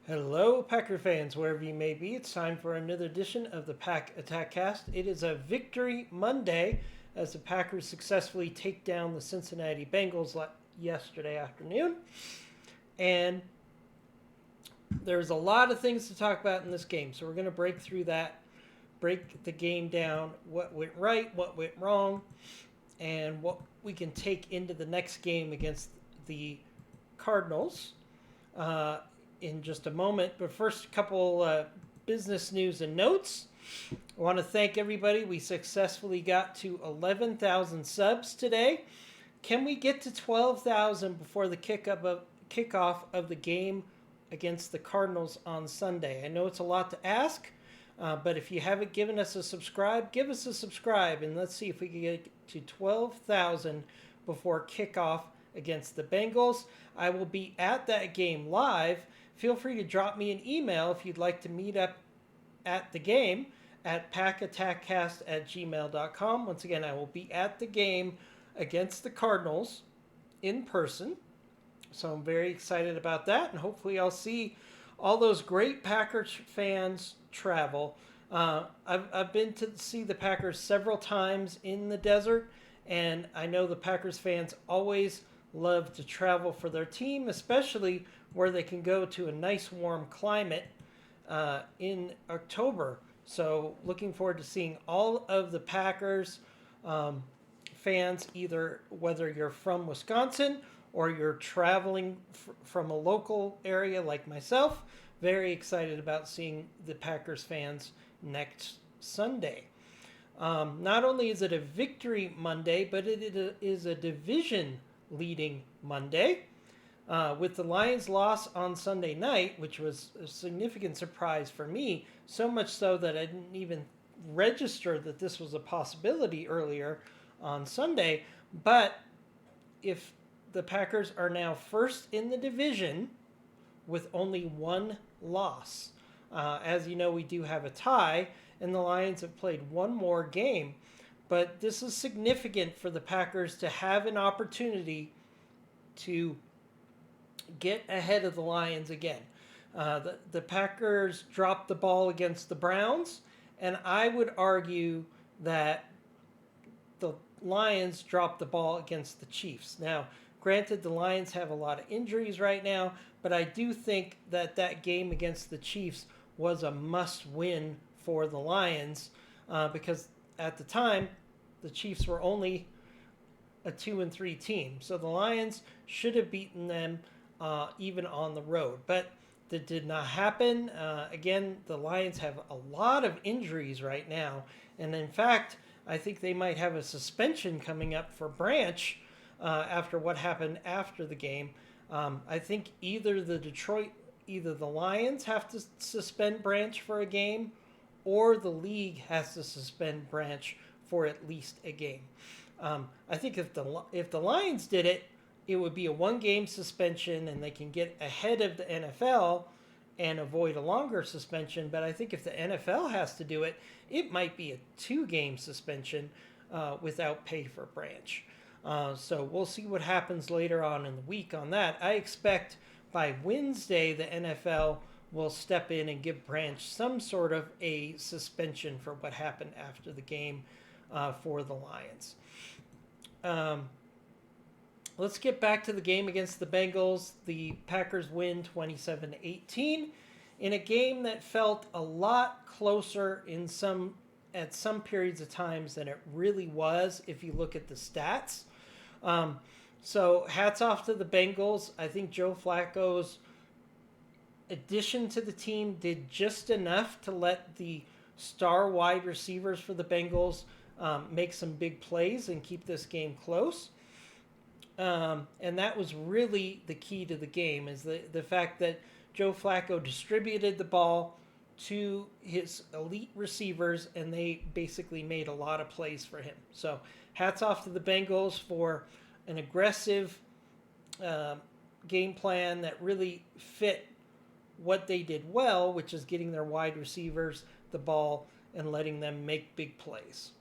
Hello, Packer fans, wherever you may be. It's time for another edition of the Pack Attack Cast. It is a victory Monday as the Packers successfully take down the Cincinnati Bengals yesterday afternoon. And there's a lot of things to talk about in this game, so we're going to break through that, break the game down, what went right, what went wrong, and what we can take into the next game against the Cardinals. Uh, in just a moment. But first, a couple business news and notes. I want to thank everybody. We successfully got to 11,000 subs today. Can we get to 12,000 before the kickoff of the game against the Cardinals on Sunday? I know it's a lot to ask, but if you haven't given us a subscribe, give us a subscribe, and let's see if we can get to 12,000 before kickoff against the Bengals. I will be at that game live. Feel free to drop me an email if you'd like to meet up at the game at packattackcast@gmail.com. Once again, I will be at the game against the Cardinals in person. So I'm very excited about that, and hopefully I'll see all those great Packers fans travel. I've been to see the Packers several times in the desert, and I know the Packers fans always love to travel for their team, especially where they can go to a nice warm climate in October. So looking forward to seeing all of the Packers fans, either whether you're from Wisconsin or you're traveling from a local area like myself. Very excited about seeing the Packers fans next Sunday. Not only is it a victory Monday, but it is a division leading Monday. With the Lions' loss on Sunday night, which was a significant surprise for me, so much so that I didn't even register that this was a possibility earlier on Sunday. But if the Packers are now first in the division with only one loss, as you know, we do have a tie, and the Lions have played one more game. But this is significant for the Packers to have an opportunity to get ahead of the Lions again. The Packers dropped the ball against the Browns, and I would argue that the Lions dropped the ball against the Chiefs. Now, granted, the Lions have a lot of injuries right now, but I do think that that game against the Chiefs was a must-win for the Lions because at the time, the Chiefs were only a 2-3 team. So the Lions should have beaten them even on the road. But that did not happen. Again, the Lions have a lot of injuries right now. And in fact, I think they might have a suspension coming up for Branch after what happened after the game. I think either the Lions have to suspend Branch for a game, or the league has to suspend Branch for at least a game. I think if the Lions did it, it would be a one-game suspension, and they can get ahead of the NFL and avoid a longer suspension. But I think if the NFL has to do it, it might be a two-game suspension without pay for Branch. So we'll see what happens later on in the week on that. I expect by Wednesday the NFL will step in and give Branch some sort of a suspension for what happened after the game for the Lions. Let's get back to the game against the Bengals. The Packers win 27-18 in a game that felt a lot closer at some periods of times than it really was if you look at the stats. So hats off to the Bengals. I think Joe Flacco's addition to the team did just enough to let the star wide receivers for the Bengals make some big plays and keep this game close. And that was really the key to the game, is the fact that Joe Flacco distributed the ball to his elite receivers, and they basically made a lot of plays for him. So hats off to the Bengals for an aggressive game plan that really fit what they did well, which is getting their wide receivers the ball and letting them make big plays.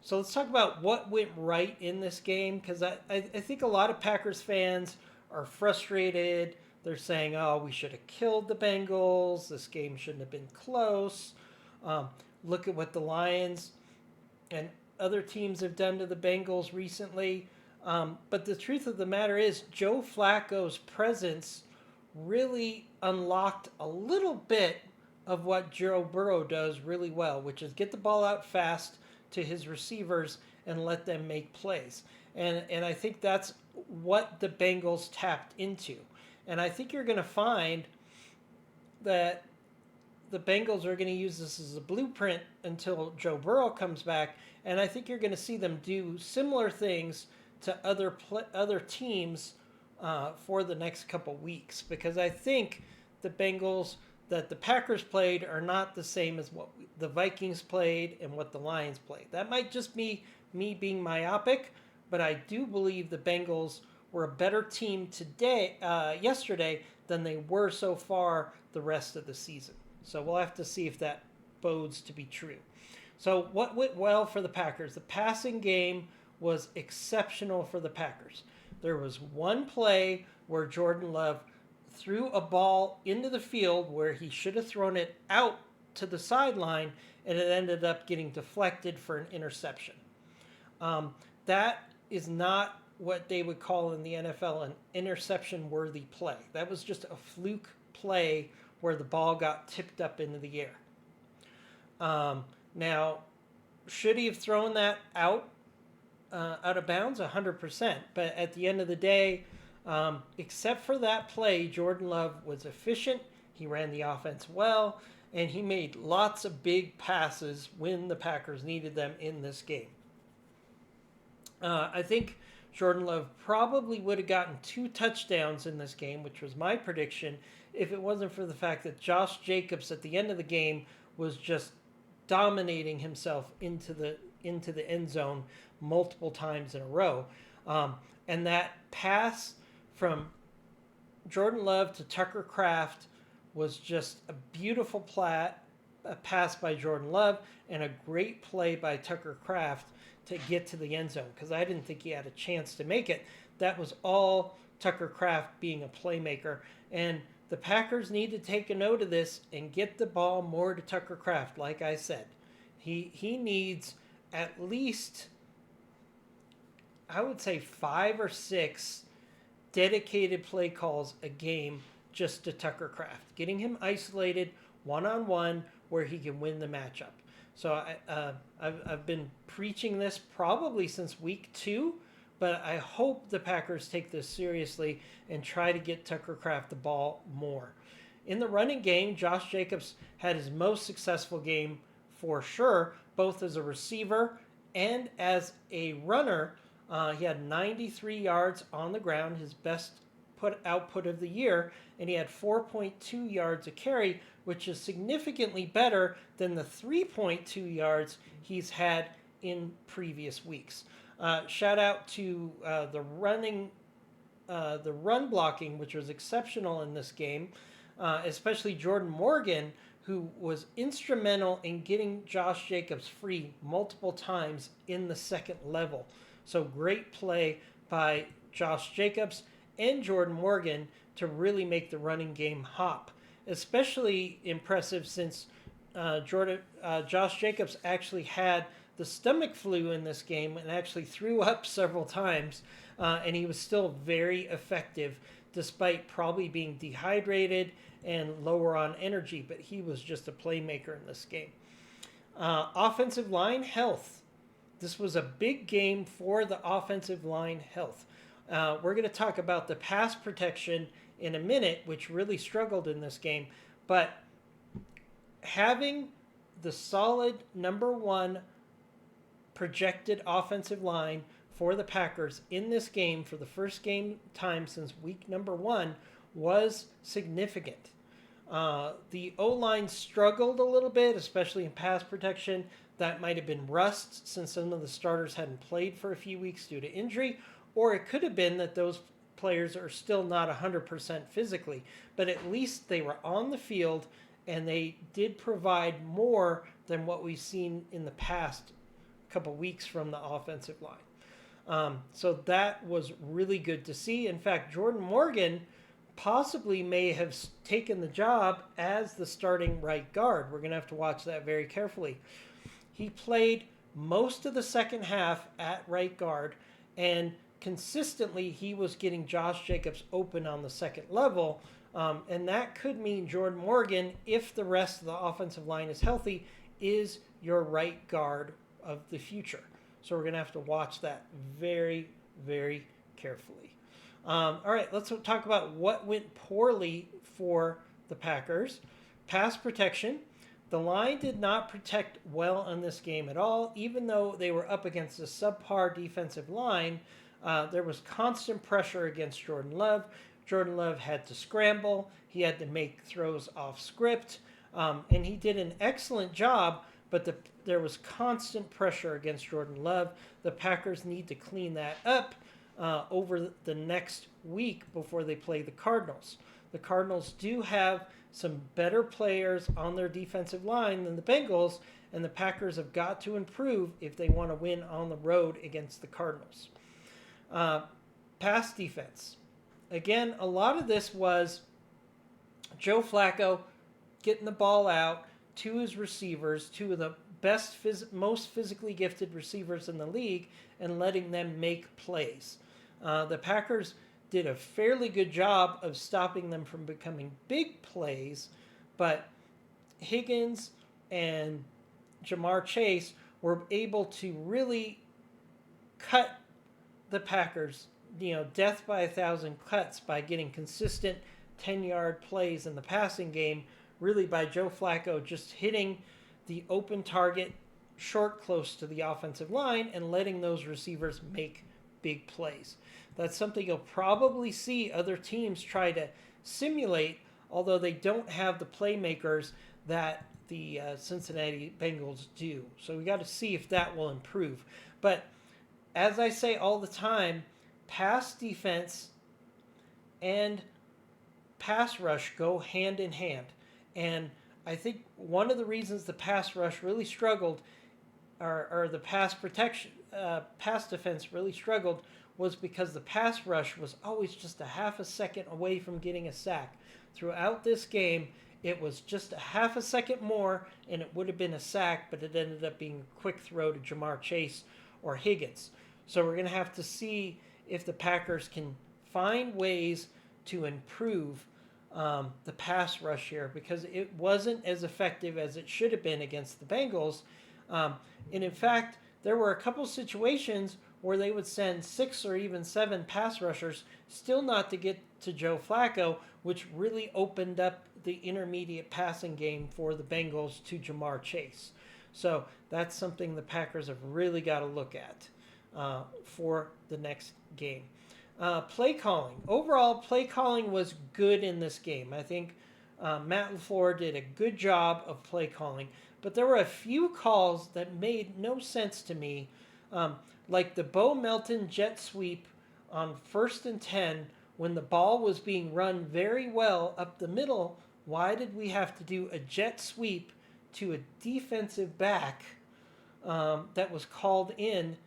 So let's talk about what went right in this game, because I think a lot of Packers fans are frustrated They're saying, oh, we should have killed the Bengals. This game shouldn't have been close. Um, Look at what the Lions and other teams have done to the Bengals recently. But the truth of the matter is, Joe Flacco's presence really unlocked a little bit of what Joe Burrow does really well, which is get the ball out fast to his receivers and let them make plays. And I think that's what the Bengals tapped into. And I think you're going to find that the Bengals are going to use this as a blueprint until Joe Burrow comes back. And I think you're going to see them do similar things to other teams for the next couple weeks, because I think the Bengals that the Packers played are not the same as what the Vikings played and what the Lions played. That might just be me being myopic, but I do believe the Bengals were a better team yesterday than they were so far the rest of the season. So we'll have to see if that bodes to be true. So what went well for the Packers? The passing game was exceptional for the Packers. There was one play where Jordan Love threw a ball into the field where he should have thrown it out to the sideline, and it ended up getting deflected for an interception. That is not what they would call in the NFL an interception-worthy play. That was just a fluke play where the ball got tipped up into the air. Now, should he have thrown that out of bounds? 100%. But at the end of the day, except for that play, Jordan Love was efficient. He ran the offense well, and he made lots of big passes when the Packers needed them in this game. I think Jordan Love probably would have gotten 2 touchdowns in this game, which was my prediction, if it wasn't for the fact that Josh Jacobs at the end of the game was just dominating himself into the end zone multiple times in a row. And that pass from Jordan Love to Tucker Kraft was just a beautiful pass by Jordan Love and a great play by Tucker Kraft to get to the end zone, because I didn't think he had a chance to make it. That was all Tucker Kraft being a playmaker. And the Packers need to take a note of this and get the ball more to Tucker Kraft. Like I said, he needs at least, I would say, 5 or 6 dedicated play calls a game just to Tucker Kraft, getting him isolated one-on-one where he can win the matchup. So I've been preaching this probably since week 2, but I hope the Packers take this seriously and try to get Tucker Kraft the ball more. In the running game, Josh Jacobs had his most successful game for sure, both as a receiver and as a runner. He had 93 yards on the ground, his best output of the year, and he had 4.2 yards a carry, which is significantly better than the 3.2 yards he's had in previous weeks. Shout out to the run blocking, which was exceptional in this game, especially Jordan Morgan, who was instrumental in getting Josh Jacobs free multiple times in the second level. So great play by Josh Jacobs and Jordan Morgan to really make the running game hop. Especially impressive since Josh Jacobs actually had the stomach flu in this game and actually threw up several times, and he was still very effective despite probably being dehydrated and lower on energy, but he was just a playmaker in this game. Offensive line health. This was a big game for the offensive line health. We're going to talk about the pass protection in a minute, which really struggled in this game. But having the solid number 1 projected offensive line for the Packers in this game for the first game time since week number 1 was significant. The O-line struggled a little bit, especially in pass protection. That might have been rust since some of the starters hadn't played for a few weeks due to injury, or it could have been that those players are still not 100% physically, but at least they were on the field and they did provide more than what we've seen in the past couple weeks from the offensive line. So that was really good to see. In fact, Jordan Morgan possibly may have taken the job as the starting right guard. We're going to have to watch that very carefully. He played most of the second half at right guard, and consistently he was getting Josh Jacobs open on the second level. And that could mean Jordan Morgan, if the rest of the offensive line is healthy, is your right guard of the future. So we're going to have to watch that very, very carefully. All right, let's talk about what went poorly for the Packers. Pass protection. The line did not protect well in this game at all, even though they were up against a subpar defensive line. There was constant pressure against Jordan Love. Jordan Love had to scramble. He had to make throws off script. And he did an excellent job, but there was constant pressure against Jordan Love. The Packers need to clean that up over the next week before they play the Cardinals. The Cardinals do have some better players on their defensive line than the Bengals, and the Packers have got to improve if they want to win on the road against the Cardinals. Pass defense. Again, a lot of this was Joe Flacco getting the ball out to his receivers, two of the best, most physically gifted receivers in the league, and letting them make plays. The Packers did a fairly good job of stopping them from becoming big plays, but Higgins and Jamar Chase were able to really cut the Packers, death by 1,000 cuts by getting consistent 10-yard plays in the passing game, really by Joe Flacco just hitting the open target short close to the offensive line and letting those receivers make big plays. That's something you'll probably see other teams try to simulate, although they don't have the playmakers that the Cincinnati Bengals do. So we got to see if that will improve. But as I say all the time, pass defense and pass rush go hand in hand. And I think one of the reasons the pass rush really struggled, or the pass defense really struggled, was because the pass rush was always just a half a second away from getting a sack. Throughout this game, it was just a half a second more, and it would have been a sack, but it ended up being a quick throw to Jamar Chase or Higgins. So we're going to have to see if the Packers can find ways to improve the pass rush here, because it wasn't as effective as it should have been against the Bengals. And in fact, there were a couple situations where they would send 6 or even 7 pass rushers, still not to get to Joe Flacco, which really opened up the intermediate passing game for the Bengals to Jamar Chase. So that's something the Packers have really got to look at for the next game. Play calling. Overall, play calling was good in this game. I think Matt LaFleur did a good job of play calling, but there were a few calls that made no sense to me, like the Bo Melton jet sweep on 1st and 10 when the ball was being run very well up the middle. Why did we have to do a jet sweep to a defensive back that was called in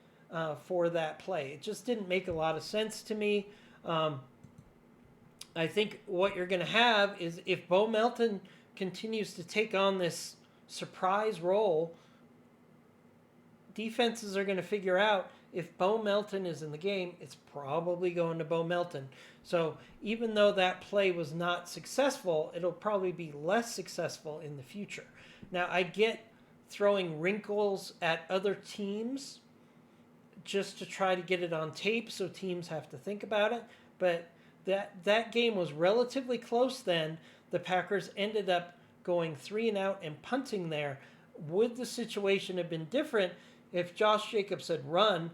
for that play? It just didn't make a lot of sense to me. I think what you're going to have is, if Bo Melton continues to take on this surprise role, defenses are going to figure out if Bo Melton is in the game, it's probably going to Bo Melton. So even though that play was not successful, it'll probably be less successful in the future. Now, I get throwing wrinkles at other teams just to try to get it on tape so teams have to think about it, but that game was relatively close then. The Packers ended up going 3 and out and punting there. Would the situation have been different if Josh Jacobs had run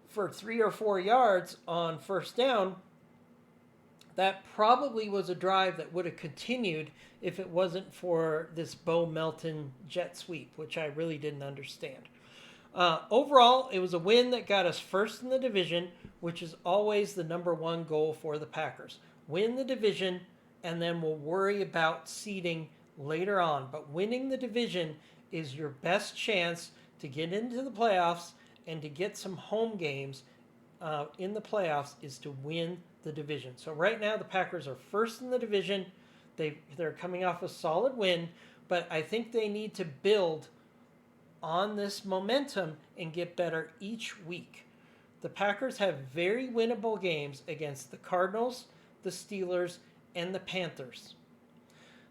for 3 or 4 yards on 1st down? That probably was a drive that would have continued if it wasn't for this Bo Melton jet sweep, which I really didn't understand. Overall, it was a win that got us first in the division, which is always the number one goal for the Packers. Win the division, and then we'll worry about seeding later on. But winning the division is your best chance to get into the playoffs and to get some home games in the playoffs, is to win the division. So right now the Packers are first in the division. They're coming off a solid win, but I think they need to build on this momentum and get better each week. The Packers have very winnable games against the Cardinals, the Steelers, and the Panthers.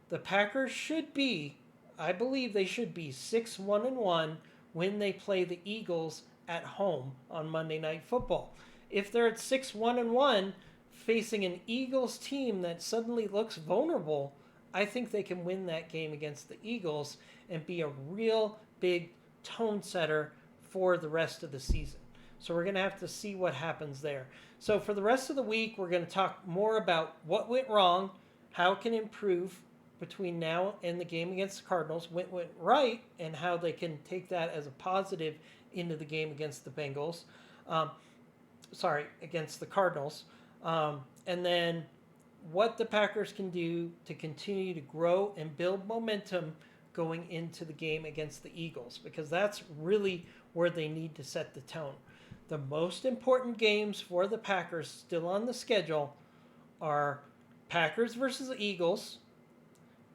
The Packers should be, I believe they should be 6-1-1 when they play the Eagles at home on Monday Night Football. If they're at 6-1-1 facing an Eagles team that suddenly looks vulnerable, I think they can win that game against the Eagles and be a real big tone setter for the rest of the season. So we're going to have to see what happens there. So for the rest of the week, we're going to talk more about what went wrong, how it can improve between now and the game against the Cardinals, what went right, and how they can take that as a positive into the game against the Bengals. Against the Cardinals. And then what the Packers can do to continue to grow and build momentum going into the game against the Eagles, because that's really where they need to set the tone. The most important games for the Packers still on the schedule are Packers versus the Eagles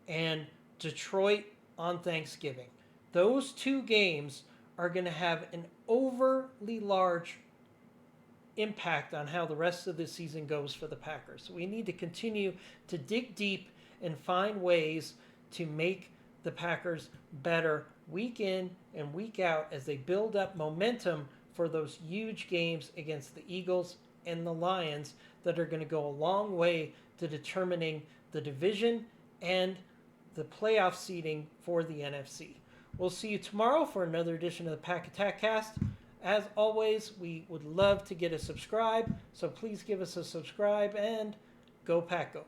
and Detroit on Thanksgiving. Those two games are going to have an overly large impact on how the rest of the season goes for the Packers. So we need to continue to dig deep and find ways to make the Packers better week in and week out as they build up momentum for those huge games against the Eagles and the Lions that are going to go a long way to determining the division and the playoff seeding for the NFC. We'll see you tomorrow for another edition of the Pack Attack Cast. As always, we would love to get a subscribe, so please give us a subscribe and go Pack Go.